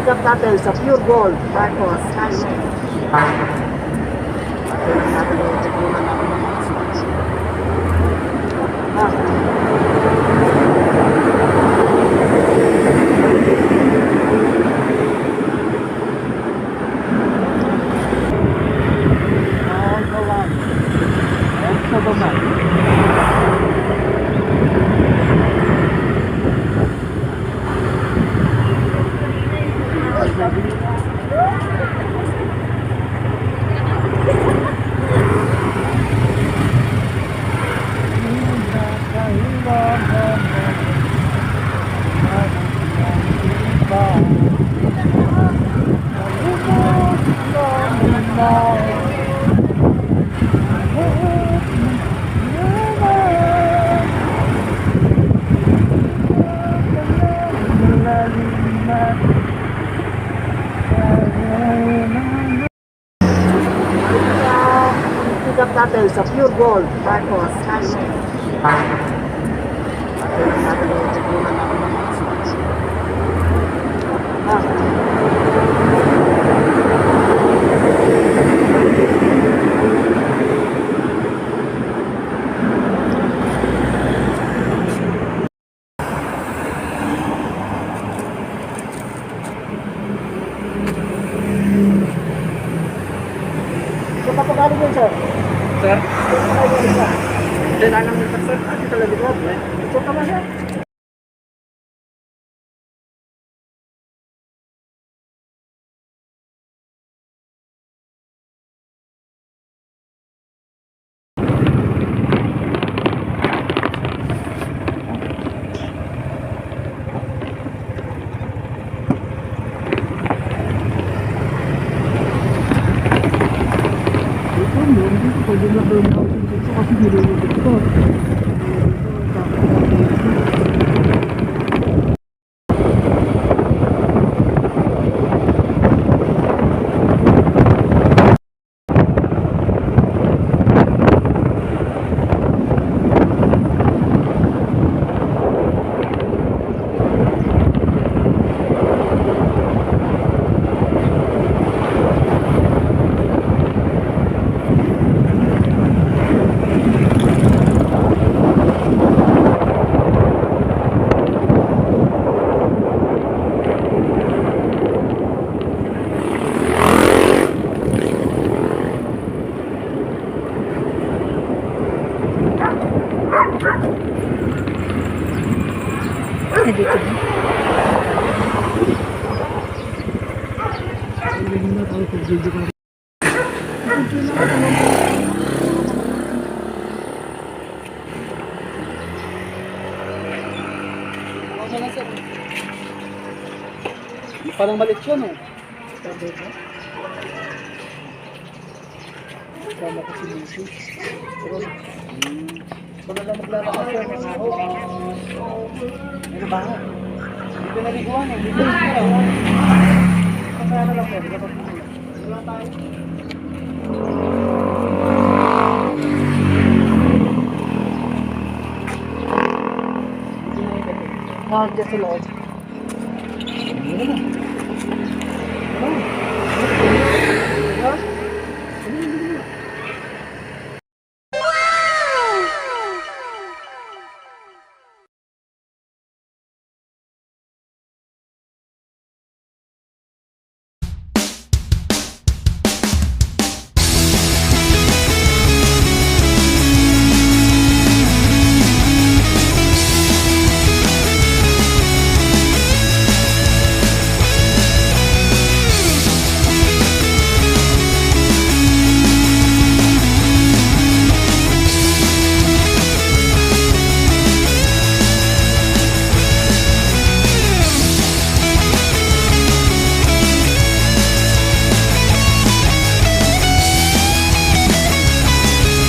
pick up natin sa Pure Gold, Marcos, Highway. Pick up natin sa Pure Gold, Marcos, Highway. So, papagaling yun, sir? Sir? Papagaling ka? Hindi na namin sir. Kasi talaga ko. So, tama siya? Pwede na ba yung dito kasi nilulubog ko. Dito na. Parang malit siya, no? Sama ko si Lucy. Kung na lang maglalakad siya, may ako. May baho. Dito naliguan eh. Dito naliguan. Kaya na lang po. Wala tayo. Dyan sa loob. Ano na?